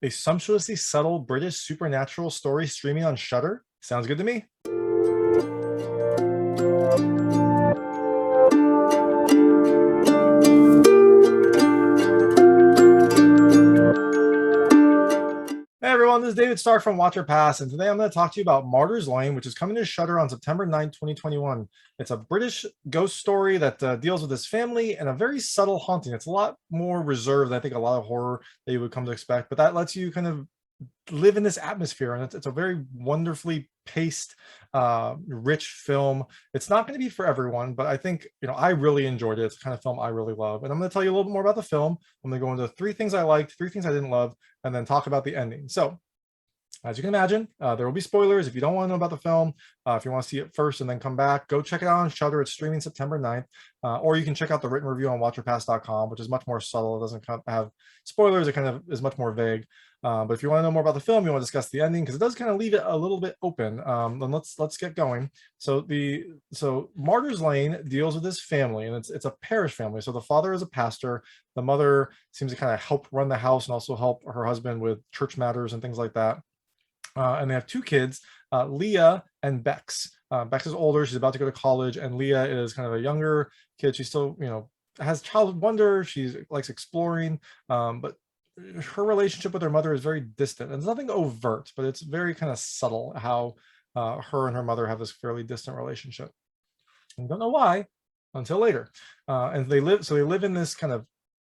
A sumptuously subtle British supernatural story streaming on Shudder? Sounds good to me. Hey everyone, this is David Stark from Watcher Pass, and today I'm going to talk to you about Martyrs Lane, which is coming to Shudder on September 9th, 2021. It's a British ghost story that deals with this family and a very subtle haunting. It's a lot more reserved than I think a lot of horror that you would come to expect, but that lets you kind of live in this atmosphere, and it's a very wonderfully paced, rich film. It's not going to be for everyone, but I think, I really enjoyed it. It's the kind of film I really love, and I'm going to tell you a little bit more about the film. I'm going to go into three things I liked, three things I didn't love, and then talk about the ending. So as you can imagine, there will be spoilers. If you don't want to know about the film, if you want to see it first and then come back, go check it out on Shudder. It's streaming September 9th. Or you can check out the written review on watcherpass.com, which is much more subtle. It doesn't have spoilers. It kind of is much more vague. But if you want to know more about the film, you want to discuss the ending, because it does kind of leave it a little bit open. Then let's get going. So Martyrs Lane deals with this family, and it's a parish family. So the father is a pastor. The mother seems to kind of help run the house and also help her husband with church matters and things like that. And they have two kids, Leah and Bex. Bex is older; she's about to go to college, and Leah is kind of a younger kid. She's still, has childhood wonder. She likes exploring, but her relationship with her mother is very distant. And it's nothing overt, but it's very kind of subtle how her and her mother have this fairly distant relationship. And don't know why until later. And they live in this kind of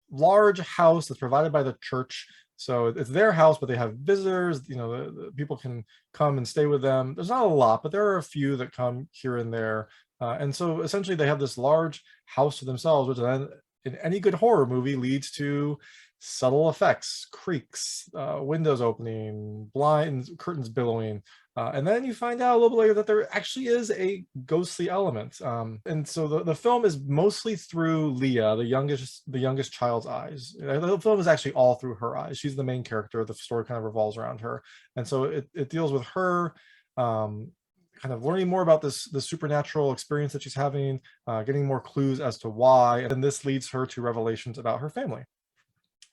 large house that's provided by the church. So it's their house, but they have visitors. The people can come and stay with them. There's not a lot, but there are a few that come here and there. And so essentially they have this large house to themselves, which then in any good horror movie leads to subtle effects, creaks, windows opening, blinds, curtains billowing. And then you find out a little bit later that there actually is a ghostly element. And so the film is mostly through Leah, the youngest child's eyes. The film is actually all through her eyes. She's the main character. The story kind of revolves around her. And so it deals with her kind of learning more about this supernatural experience that she's having, getting more clues as to why. And this leads her to revelations about her family.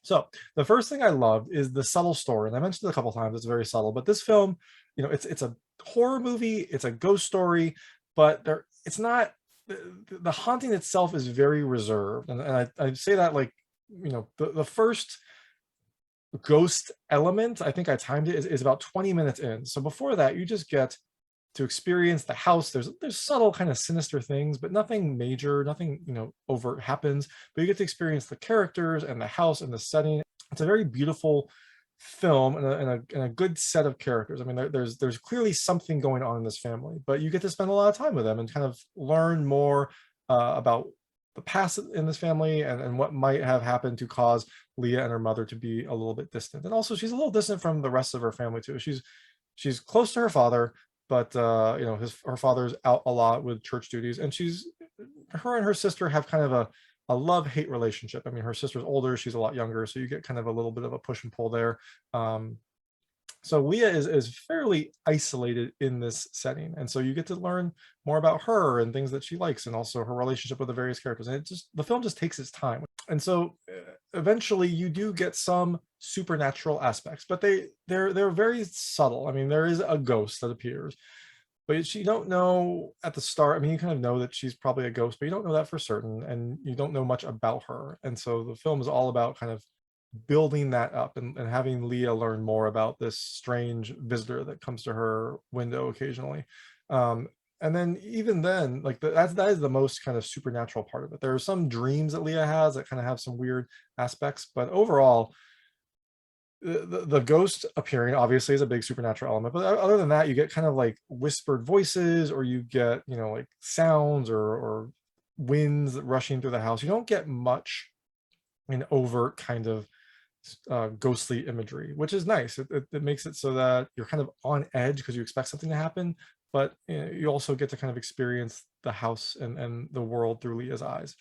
So the first thing I loved is the subtle story. And I mentioned it a couple times, it's very subtle, but this film, it's a horror movie, it's a ghost story, but it's not, the haunting itself is very reserved. And I say that like, the first ghost element, I think I timed it, is about 20 minutes in. So before that, you just get to experience the house. There's subtle kind of sinister things, but nothing major, nothing overt happens. But you get to experience the characters and the house and the setting. It's a very beautiful film and a good set of characters. I mean, there's clearly something going on in this family, but you get to spend a lot of time with them and kind of learn more about the past in this family and what might have happened to cause Leah and her mother to be a little bit distant. And also, she's a little distant from the rest of her family too. She's close to her father, but her father's out a lot with church duties, and her and her sister have kind of a love-hate relationship. I mean, her sister's older, she's a lot younger, so you get kind of a little bit of a push and pull there. So Leah is fairly isolated in this setting, and so you get to learn more about her and things that she likes, and also her relationship with the various characters. And the film just takes its time. And so eventually you do get some supernatural aspects, but they're very subtle. I mean, there is a ghost that appears, but you don't know at the start. I mean, you kind of know that she's probably a ghost, but you don't know that for certain, and you don't know much about her. And so the film is all about kind of building that up and having Leah learn more about this strange visitor that comes to her window occasionally. And then even then, like that is the most kind of supernatural part of it. There are some dreams that Leah has that kind of have some weird aspects, but overall, the ghost appearing obviously is a big supernatural element. But other than that, you get kind of like whispered voices, or you get like sounds or winds rushing through the house. You don't get much in overt kind of ghostly imagery, which is nice. It makes it so that you're kind of on edge because you expect something to happen, but you also get to kind of experience the house and the world through Leah's eyes.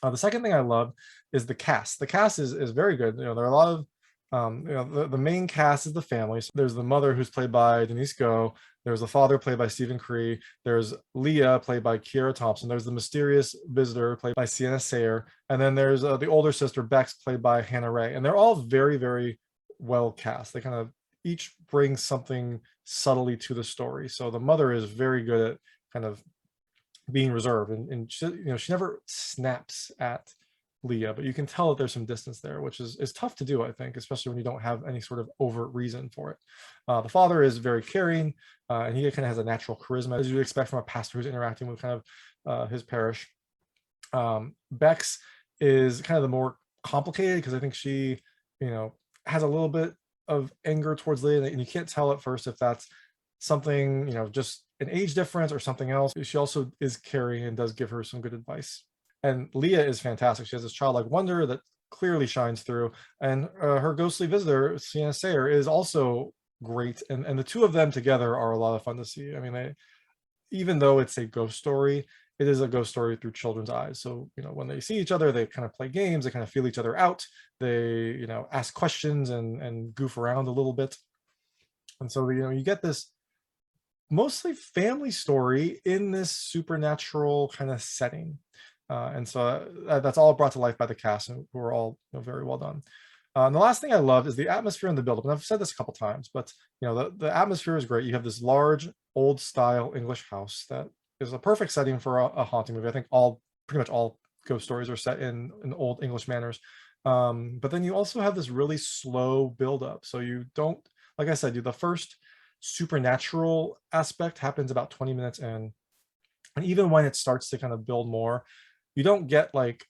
The second thing I love is the cast. The cast is very good. There are a lot of the main cast is the family. So there's the mother, who's played by Denise Gough. There's the father, played by Cree. There's Leah, played by Kiera Thompson. There's the mysterious visitor, played by Sienna. And then there's the older sister, Bex, played by Hannah Ray. And they're all very, very well cast. They kind of each bring something subtly to the story. So the mother is very good at kind of being reserved, and she, she never snaps at Leah, but you can tell that there's some distance there, which is tough to do, I think, especially when you don't have any sort of overt reason for it. The father is very caring, and he kind of has a natural charisma, as you would expect from a pastor who's interacting with kind of his parish. Bex is kind of the more complicated, because I think she, has a little bit of anger towards Leah, and you can't tell at first if that's something, just an age difference or something else. She also is caring and does give her some good advice. And Leah is fantastic. She has this childlike wonder that clearly shines through. And her ghostly visitor, Sienna Sayer, is also great. And the two of them together are a lot of fun to see. I mean, even though it's a ghost story, it is a ghost story through children's eyes. So, when they see each other, they kind of play games, they kind of feel each other out. They, ask questions and goof around a little bit. And so, you get this mostly family story in this supernatural kind of setting. And so that's all brought to life by the cast, and who are all very well done. And the last thing I love is the atmosphere and the buildup. And I've said this a couple times, but the atmosphere is great. You have this large, old style English house that is a perfect setting for a haunting movie. I think pretty much all ghost stories are set in old English manners. But then you also have this really slow buildup. So you don't, like I said, the first supernatural aspect happens about 20 minutes in. And even when it starts to kind of build more, you don't get like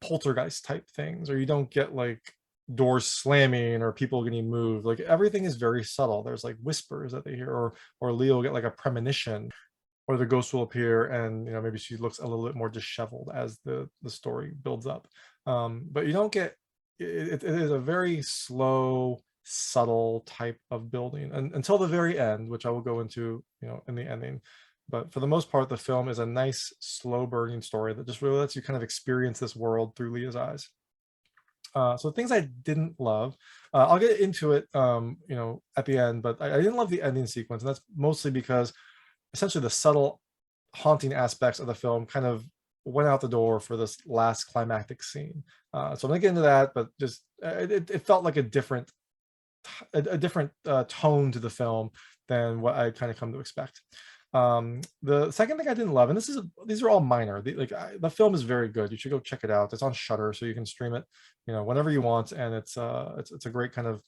poltergeist type things, or you don't get like doors slamming or people getting moved. Like everything is very subtle. There's like whispers that they hear, or Leah will get like a premonition, or the ghost will appear, and maybe she looks a little bit more disheveled as the story builds up. But you don't get it is a very slow, subtle type of building, and until the very end, which I will go into in the ending. But for the most part, the film is a nice, slow burning story that just really lets you kind of experience this world through Leah's eyes. So things I didn't love, I'll get into it, at the end, but I didn't love the ending sequence, and that's mostly because essentially the subtle haunting aspects of the film kind of went out the door for this last climactic scene. So I'm gonna get into that, but just it felt like a different tone to the film than what I kind of come to expect. The second thing I didn't love, and these are all minor. The film is very good. You should go check it out. It's on Shudder, so you can stream it, whenever you want, and it's a great kind of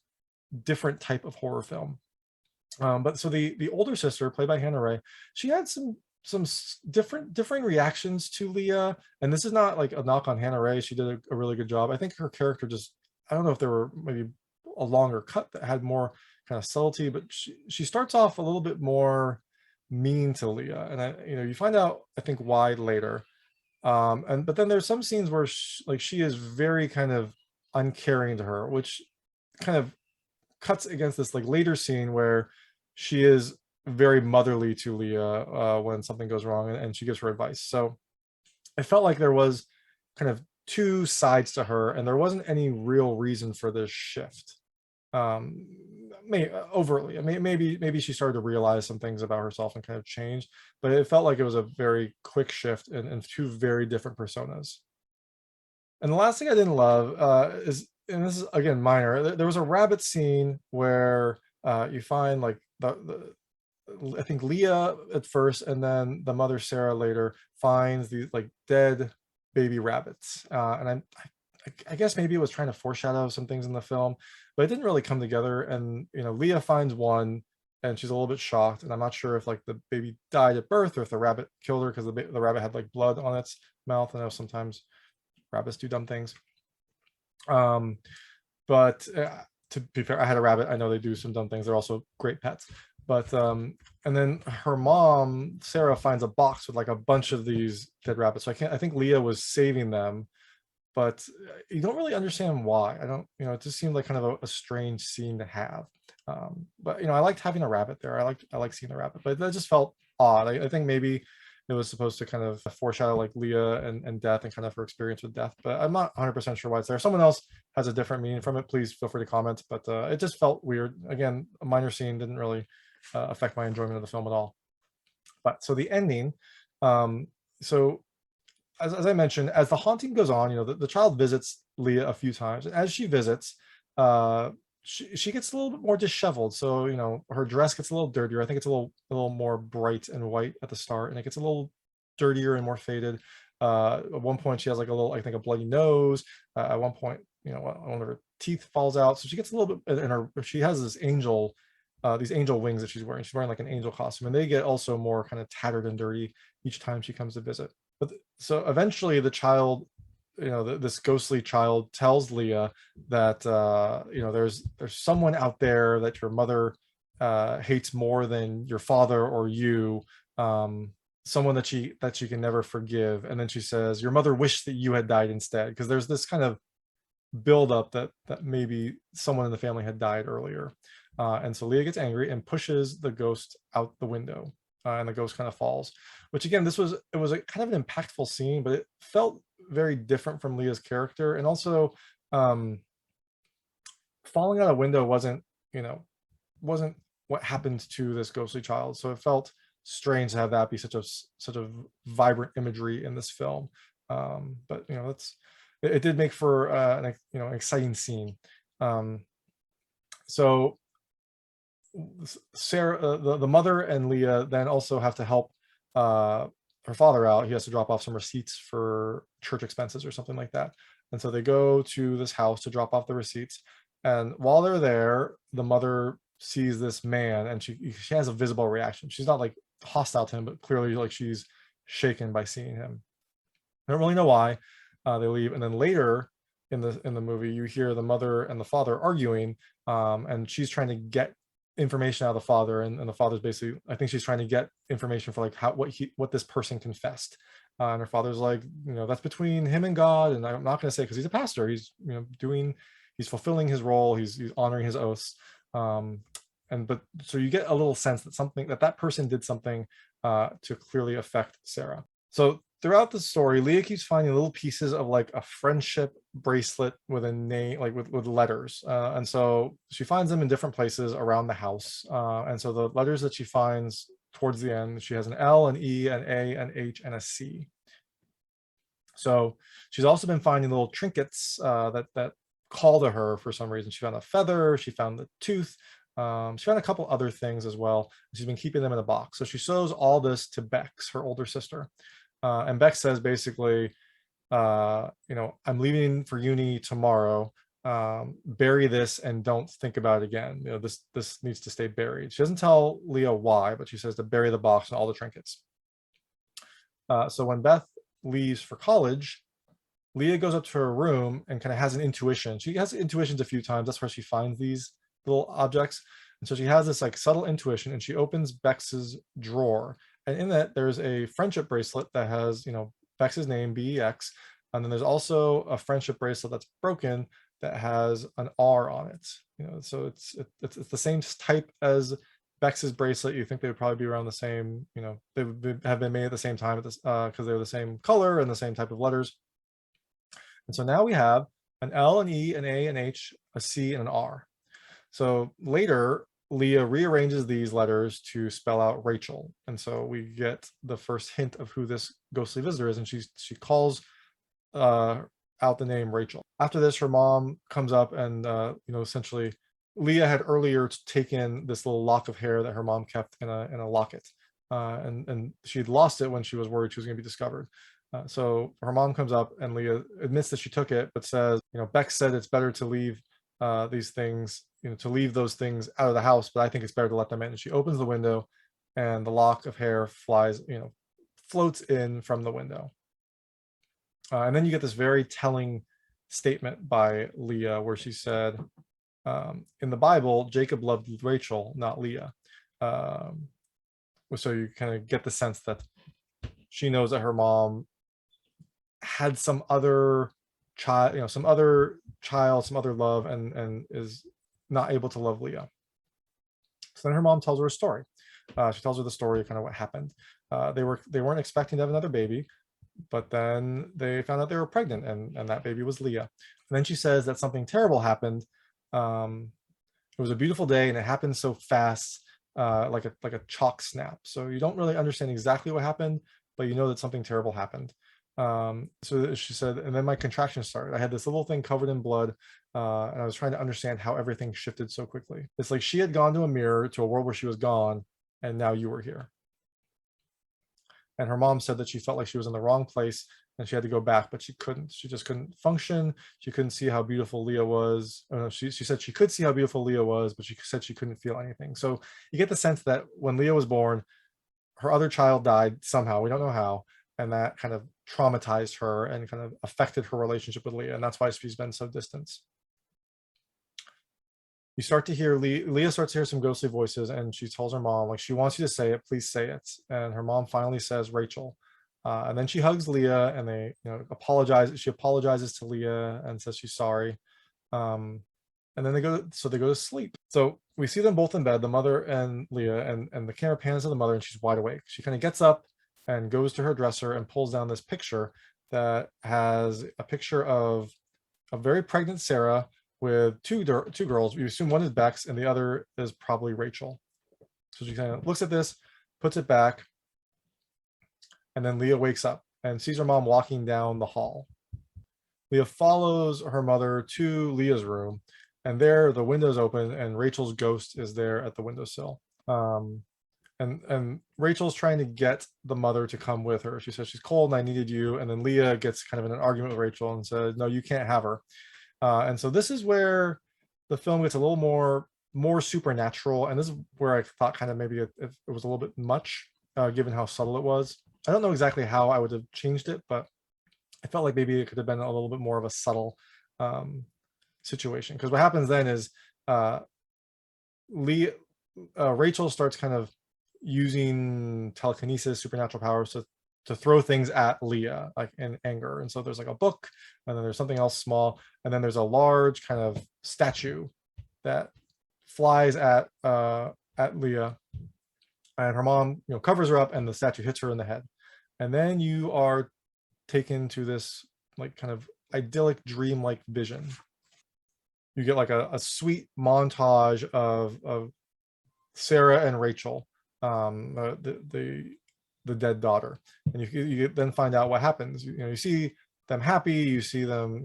different type of horror film. But so the older sister, played by Hannah Ray, she had some differing reactions to Leah, and this is not like a knock on Hannah Ray. She did a really good job. I think her character just, I don't know if there were maybe a longer cut that had more kind of subtlety, but she starts off a little bit more mean to Leah, and you find out, I think, why later. But then there's some scenes where she is very kind of uncaring to her, which kind of cuts against this like later scene where she is very motherly to Leah when something goes wrong, and she gives her advice. So I felt like there was kind of two sides to her, and there wasn't any real reason for this shift. Overtly, maybe she started to realize some things about herself and kind of changed, but it felt like it was a very quick shift in two very different personas. And the last thing I didn't love is, and this is again minor, there was a rabbit scene where you find like I think Leah at first, and then the mother Sarah later finds these like dead baby rabbits, and I guess maybe it was trying to foreshadow some things in the film, but it didn't really come together. And Leah finds one, and she's a little bit shocked, and I'm not sure if like the baby died at birth or if the rabbit killed her, because the rabbit had like blood on its mouth. I know sometimes rabbits do dumb things. But to be fair, I had a rabbit. I know they do some dumb things. They're also great pets. But and then her mom Sarah finds a box with like a bunch of these dead rabbits. So I think Leah was saving them, but you don't really understand why. I don't, it just seemed like kind of a strange scene to have. But I liked having a rabbit there. I like seeing the rabbit, but that just felt odd. I think maybe it was supposed to kind of foreshadow like Leah and death, and kind of her experience with death, but I'm not 100% sure why it's there. If someone else has a different meaning from it, please feel free to comment. But it just felt weird. Again, a minor scene, didn't really affect my enjoyment of the film at all. But so the ending, so as I mentioned, as the haunting goes on, the child visits Leah a few times, and as she visits, she gets a little bit more disheveled. So, you know, her dress gets a little dirtier. I think it's a little more bright and white at the start, and it gets a little dirtier and more faded. At one point, she has like a little, I think, a bloody nose. At one point, you know, one of her teeth falls out. So she gets a little bit, and she has these angel wings that she's wearing. She's wearing like an angel costume, and they get also more kind of tattered and dirty each time she comes to visit. But so eventually, the child, you know, this ghostly child tells Leah that you know, there's someone out there that your mother hates more than your father or you, someone that she can never forgive. And then she says, your mother wished that you had died instead, because there's this kind of buildup that maybe someone in the family had died earlier. And so Leah gets angry and pushes the ghost out the window, and the ghost kind of falls. Which again, it was a kind of an impactful scene, but it felt very different from Leah's character. And also, falling out a window wasn't what happened to this ghostly child. So it felt strange to have that be such a vibrant imagery in this film. But you know, it did make for an exciting scene. So Sarah, the mother and Leah then also have to help her father out. He has to drop off some receipts for church expenses or something like that. And so they go to this house to drop off the receipts. And while they're there, the mother sees this man, and she has a visible reaction. She's not like hostile to him, but clearly like she's shaken by seeing him. I don't really know why. They leave, and then later in the movie, you hear the mother and the father arguing, and she's trying to get information out of the father, and the father's basically, I think she's trying to get information for like what this person confessed, and her father's like, you know, that's between him and God, and I'm not going to say, because he's a pastor, he's, you know, he's fulfilling his role, he's honoring his oaths, but so you get a little sense that that person did something to clearly affect Sarah. So throughout the story, Leah keeps finding little pieces of like a friendship bracelet with a name, like with letters. And so she finds them in different places around the house. And so the letters that she finds towards the end, she has an L, an E, an A, an H, and a C. So she's also been finding little trinkets that call to her for some reason. She found a feather, she found the tooth, she found a couple other things as well. She's been keeping them in a box. So she shows all this to Bex, her older sister. And Beck says basically, you know, I'm leaving for uni tomorrow. Bury this and don't think about it again. You know, this needs to stay buried. She doesn't tell Leah why, but she says to bury the box and all the trinkets. So when Beth leaves for college, Leah goes up to her room and kind of has an intuition. She has intuitions a few times. That's where she finds these little objects. And so she has this like subtle intuition, and she opens Bex's drawer. And in that, there's a friendship bracelet that has, you know, Bex's name, BEX. And then there's also a friendship bracelet that's broken that has an R on it. You know, so it's the same type as Bex's bracelet. You think they would probably be around the same, you know, they would have been made at the same time at this, because they're the same color and the same type of letters. And so now we have an L, an E, an A, an H, a C, and an R. So later, Leah rearranges these letters to spell out Rachel. And so we get the first hint of who this ghostly visitor is, and she calls out the name Rachel. After this, her mom comes up and, you know, essentially, Leah had earlier taken this little lock of hair that her mom kept in a locket. And she'd lost it when she was worried she was going to be discovered. So her mom comes up, and Leah admits that she took it, but says, you know, Beck said it's better to leave these things, you know, to leave those things out of the house, but I think it's better to let them in. And she opens the window, and the lock of hair flies, you know, floats in from the window. And then you get this very telling statement by Leah where she said, in the Bible, Jacob loved Rachel, not Leah. So you kind of get the sense that she knows that her mom had some other child, you know, some other love, and is not able to love Leah. So then her mom tells her a story. She tells her the story of kind of what happened. They weren't expecting to have another baby, but then they found out they were pregnant, and that baby was Leah. And then she says that something terrible happened. It was a beautiful day, and it happened so fast, like a chalk snap. So you don't really understand exactly what happened, but you know that something terrible happened. So she said, and then my contractions started. I had this little thing covered in blood, and I was trying to understand how everything shifted so quickly. It's like she had gone to a mirror, to a world where she was gone, and now you were here. And her mom said that she felt like she was in the wrong place and she had to go back, but she couldn't. She just couldn't function. She couldn't see how beautiful Leah was. She said she could see how beautiful Leah was, but she said she couldn't feel anything. So you get the sense that when Leah was born, her other child died somehow. We don't know how. And that kind of traumatized her and kind of affected her relationship with Leah. And that's why she's been so distant. You start to hear Leah starts to hear some ghostly voices, and she tells her mom, like, she wants you to say it, please say it. And her mom finally says Rachel. And then she hugs Leah, and they, apologize. She apologizes to Leah and says she's sorry. And then they go to sleep. So we see them both in bed, the mother and Leah, and the camera pans to the mother, and she's wide awake. She kind of gets up and goes to her dresser and pulls down this picture that has a picture of a very pregnant Sarah with two girls. We assume one is Bex and the other is probably Rachel. So she kind of looks at this, puts it back, and then Leah wakes up and sees her mom walking down the hall. Leah follows her mother to Leah's room, and there the window's open and Rachel's ghost is there at the windowsill. And Rachel's trying to get the mother to come with her. She says she's cold and I needed you. And then Leah gets kind of in an argument with Rachel and says, no, you can't have her. And so this is where the film gets a little more supernatural. And this is where I thought kind of maybe it was a little bit much, given how subtle it was. I don't know exactly how I would have changed it, but I felt like maybe it could have been a little bit more of a subtle situation. Because what happens then is Rachel starts kind of using telekinesis, supernatural powers to throw things at Leah, like in anger. And so there's like a book, and then there's something else small, and then there's a large kind of statue that flies at Leah, and her mom, covers her up, and the statue hits her in the head. And then you are taken to this like kind of idyllic, dreamlike vision. You get like a sweet montage of Sarah and Rachel, the dead daughter, and you then find out what happens. You see them happy, you see them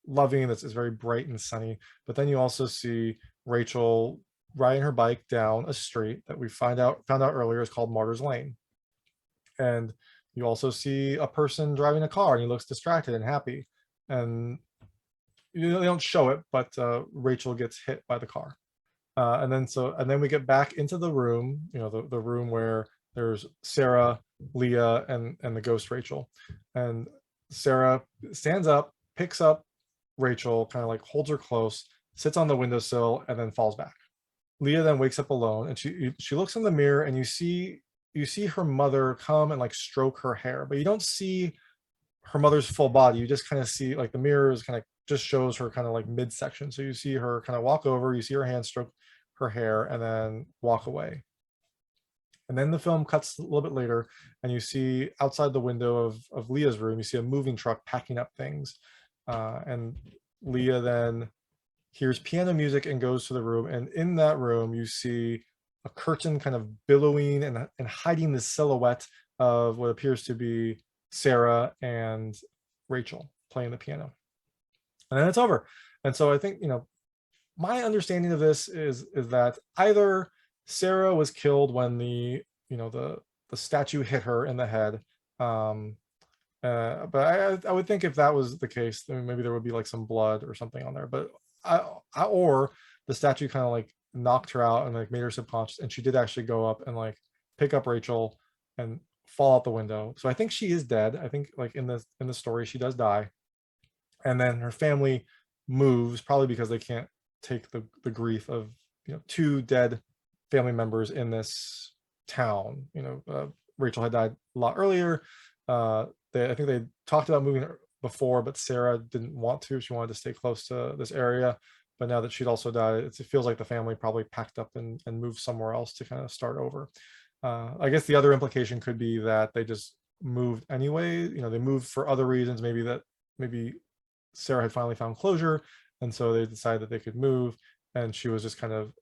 loving. It's very bright and sunny, but then you also see Rachel riding her bike down a street that we found out earlier is called Martyrs Lane, and you also see a person driving a car and he looks distracted and happy, and they don't show it, but Rachel gets hit by the car. And then we get back into the room, the room where there's Sarah, Leah, and the ghost Rachel. And Sarah stands up, picks up Rachel, kind of like holds her close, sits on the windowsill, and then falls back. Leah then wakes up alone, and she looks in the mirror, and you see her mother come and like stroke her hair, but you don't see her mother's full body. You just kind of see like the mirror is kind of just shows her kind of like midsection. So you see her kind of walk over, you see her hand stroke her hair, and then walk away. And then the film cuts a little bit later, and you see outside the window of Leah's room, you see a moving truck packing up things. And Leah then hears piano music and goes to the room. And in that room, you see a curtain kind of billowing and hiding the silhouette of what appears to be Sarah and Rachel playing the piano. And then it's over. And so I think, my understanding of this is that either Sarah was killed when the statue hit her in the head. But I would think if that was the case, then maybe there would be like some blood or something on there. But or the statue kind of like knocked her out and like made her subconscious, and she did actually go up and like pick up Rachel and fall out the window. So I think she is dead. I think like in the story she does die, and then her family moves probably because they can't take the grief of two dead family members in this town. Rachel had died a lot earlier. I think they talked about moving before, but Sarah didn't want to. She wanted to stay close to this area. But now that she'd also died, it feels like the family probably packed up and moved somewhere else to kind of start over. I guess the other implication could be that they just moved anyway. They moved for other reasons. Maybe Sarah had finally found closure, and so they decided that they could move, and she was just kind of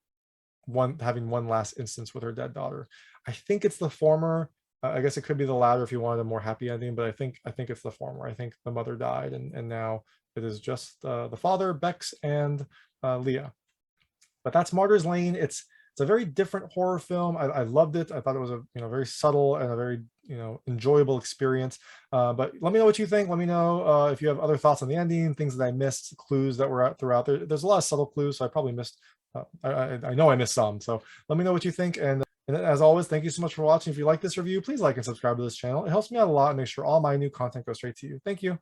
having one last instance with her dead daughter. I think it's the former. I guess it could be the latter if you wanted a more happy ending, but I think it's the former. I think the mother died, and now it is just the father, Bex, and Leah. But that's Martyrs Lane. It's a very different horror film. I loved it. I thought it was a very subtle and a very enjoyable experience. But let me know what you think. Let me know if you have other thoughts on the ending, things that I missed, clues that were out throughout there. There's a lot of subtle clues, so I probably missed. I know I missed some. So let me know what you think. And as always, thank you so much for watching. If you like this review, please like and subscribe to this channel. It helps me out a lot and make sure all my new content goes straight to you. Thank you.